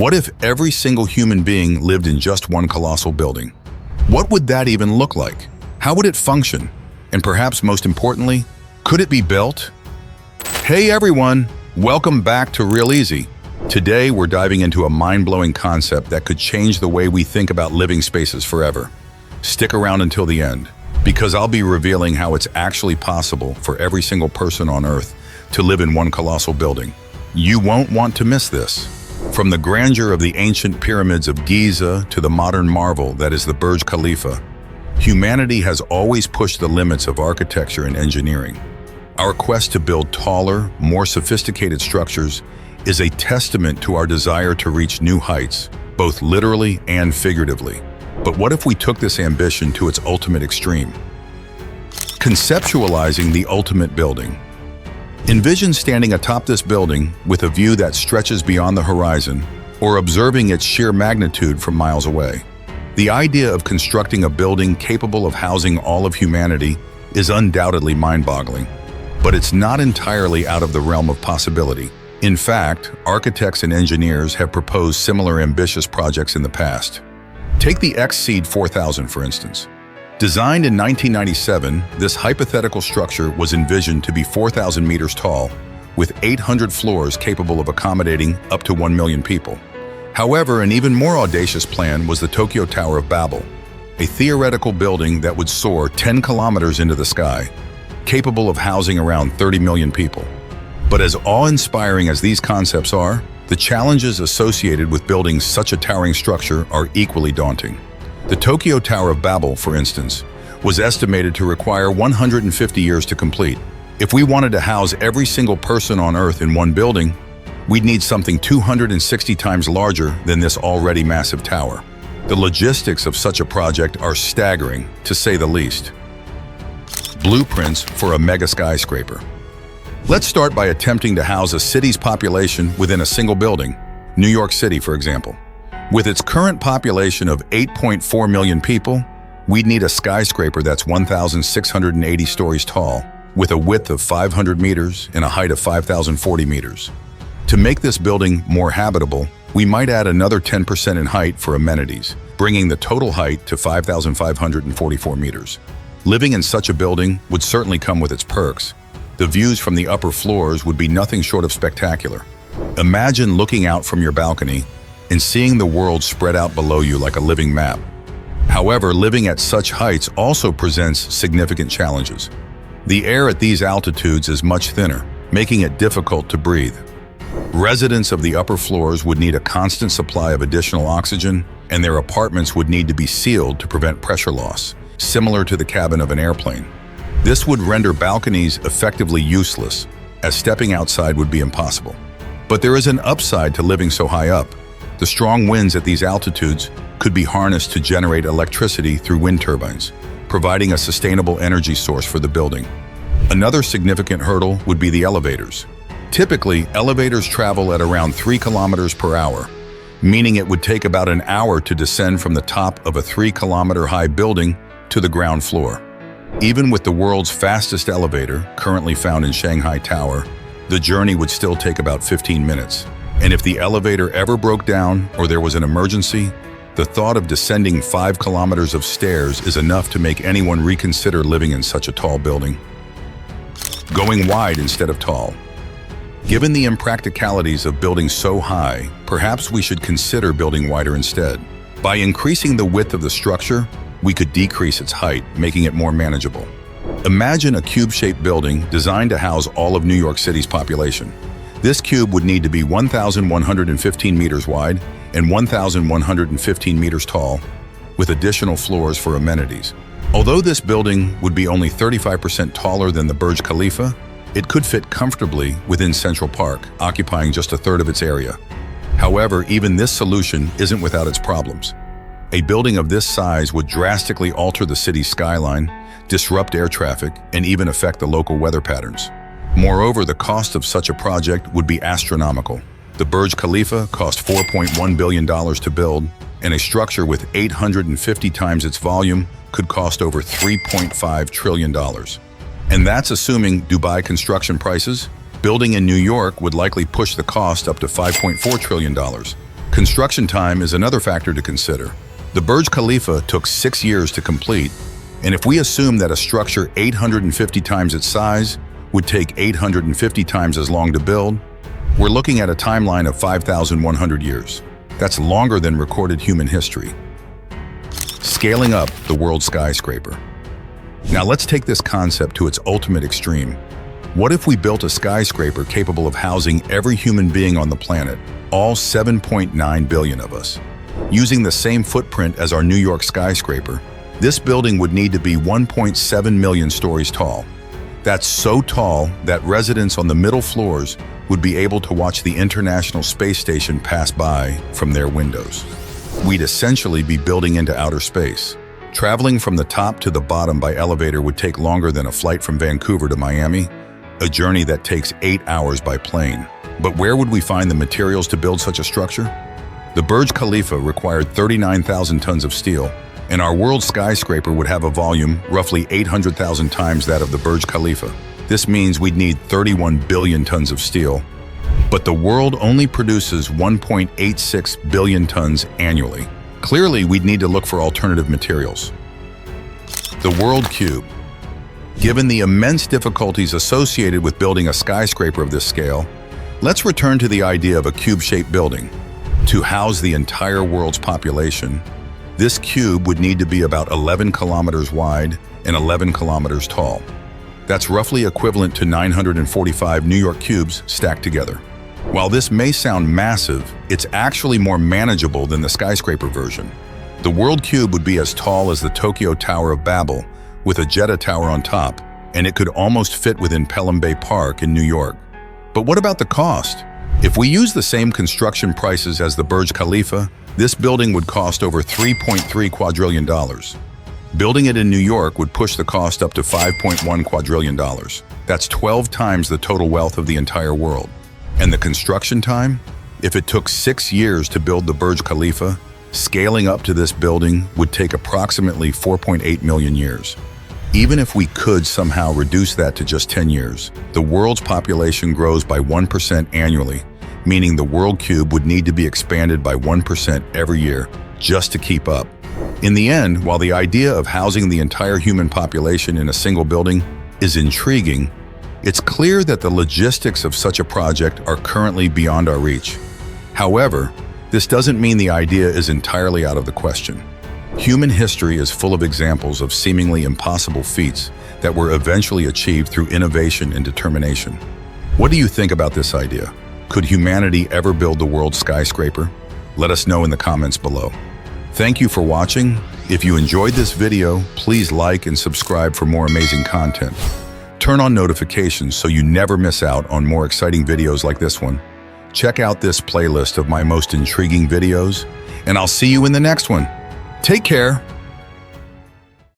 What if every single human being lived in just one colossal building? What would that even look like? How would it function? And perhaps most importantly, could it be built? Hey everyone, welcome back to Real Easy. Today we're diving into a mind-blowing concept that could change the way we think about living spaces forever. Stick around until the end, because I'll be revealing how it's actually possible for every single person on Earth to live in one colossal building. You won't want to miss this. From the grandeur of the ancient pyramids of Giza to the modern marvel that is the Burj Khalifa, humanity has always pushed the limits of architecture and engineering. Our quest to build taller, more sophisticated structures is a testament to our desire to reach new heights, both literally and figuratively. But what if we took this ambition to its ultimate extreme? Conceptualizing the ultimate building. Envision standing atop this building with a view that stretches beyond the horizon, or observing its sheer magnitude from miles away. The idea of constructing a building capable of housing all of humanity is undoubtedly mind-boggling, but it's not entirely out of the realm of possibility. In fact, architects and engineers have proposed similar ambitious projects in the past. Take the Exceed 4000, for instance. Designed in 1997, this hypothetical structure was envisioned to be 4,000 meters tall, with 800 floors capable of accommodating up to 1 million people. However, an even more audacious plan was the Tokyo Tower of Babel, a theoretical building that would soar 10 kilometers into the sky, capable of housing around 30 million people. But as awe-inspiring as these concepts are, the challenges associated with building such a towering structure are equally daunting. The Tokyo Tower of Babel, for instance, was estimated to require 150 years to complete. If we wanted to house every single person on Earth in one building, we'd need something 260 times larger than this already massive tower. The logistics of such a project are staggering, to say the least. Blueprints for a mega skyscraper. Let's start by attempting to house a city's population within a single building, New York City, for example. With its current population of 8.4 million people, we'd need a skyscraper that's 1,680 stories tall, with a width of 500 meters and a height of 5,040 meters. To make this building more habitable, we might add another 10% in height for amenities, bringing the total height to 5,544 meters. Living in such a building would certainly come with its perks. The views from the upper floors would be nothing short of spectacular. Imagine looking out from your balcony and seeing the world spread out below you like a living map. However, living at such heights also presents significant challenges. The air at these altitudes is much thinner, making it difficult to breathe. Residents of the upper floors would need a constant supply of additional oxygen, and their apartments would need to be sealed to prevent pressure loss, similar to the cabin of an airplane. This would render balconies effectively useless, as stepping outside would be impossible. But there is an upside to living so high up. The strong winds at these altitudes could be harnessed to generate electricity through wind turbines, providing a sustainable energy source for the building. Another significant hurdle would be the elevators. Typically, elevators travel at around 3 kilometers per hour, meaning it would take about an hour to descend from the top of a 3-kilometer-high building to the ground floor. Even with the world's fastest elevator, currently found in Shanghai Tower, the journey would still take about 15 minutes. And if the elevator ever broke down or there was an emergency, the thought of descending 5 kilometers of stairs is enough to make anyone reconsider living in such a tall building. Going wide instead of tall. Given the impracticalities of building so high, perhaps we should consider building wider instead. By increasing the width of the structure, we could decrease its height, making it more manageable. Imagine a cube-shaped building designed to house all of New York City's population. This cube would need to be 1,115 meters wide and 1,115 meters tall, with additional floors for amenities. Although this building would be only 35% taller than the Burj Khalifa, it could fit comfortably within Central Park, occupying just a third of its area. However, even this solution isn't without its problems. A building of this size would drastically alter the city's skyline, disrupt air traffic, and even affect the local weather patterns. Moreover, the cost of such a project would be astronomical. The Burj Khalifa cost $4.1 billion to build, and a structure with 850 times its volume could cost over $3.5 trillion. And that's assuming Dubai construction prices. Building in New York would likely push the cost up to $5.4 trillion. Construction time is another factor to consider. The Burj Khalifa took 6 years to complete, and if we assume that a structure 850 times its size would take 850 times as long to build, we're looking at a timeline of 5,100 years. That's longer than recorded human history. Scaling up the world's skyscraper. Now let's take this concept to its ultimate extreme. What if we built a skyscraper capable of housing every human being on the planet, all 7.9 billion of us? Using the same footprint as our New York skyscraper, this building would need to be 1.7 million stories tall. That's so tall that residents on the middle floors would be able to watch the International Space Station pass by from their windows. We'd essentially be building into outer space. Traveling from the top to the bottom by elevator would take longer than a flight from Vancouver to Miami, a journey that takes 8 hours by plane. But where would we find the materials to build such a structure? The Burj Khalifa required 39,000 tons of steel, and our world skyscraper would have a volume roughly 800,000 times that of the Burj Khalifa. This means we'd need 31 billion tons of steel. But the world only produces 1.86 billion tons annually. Clearly, we'd need to look for alternative materials. The World Cube. Given the immense difficulties associated with building a skyscraper of this scale, let's return to the idea of a cube-shaped building. To house the entire world's population, this cube would need to be about 11 kilometers wide and 11 kilometers tall. That's roughly equivalent to 945 New York cubes stacked together. While this may sound massive, it's actually more manageable than the skyscraper version. The World Cube would be as tall as the Tokyo Tower of Babel, with a Jeddah Tower on top, and it could almost fit within Pelham Bay Park in New York. But what about the cost? If we use the same construction prices as the Burj Khalifa, this building would cost over $3.3 quadrillion. Building it in New York would push the cost up to $5.1 quadrillion. That's 12 times the total wealth of the entire world. And the construction time? If it took 6 years to build the Burj Khalifa, scaling up to this building would take approximately 4.8 million years. Even if we could somehow reduce that to just 10 years, the world's population grows by 1% annually, meaning the World Cube would need to be expanded by 1% every year just to keep up. In the end, while the idea of housing the entire human population in a single building is intriguing, it's clear that the logistics of such a project are currently beyond our reach. However, this doesn't mean the idea is entirely out of the question. Human history is full of examples of seemingly impossible feats that were eventually achieved through innovation and determination. What do you think about this idea? Could humanity ever build the world's skyscraper? Let us know in the comments below. Thank you for watching. If you enjoyed this video, please like and subscribe for more amazing content. Turn on notifications so you never miss out on more exciting videos like this one. Check out this playlist of my most intriguing videos, and I'll see you in the next one. Take care.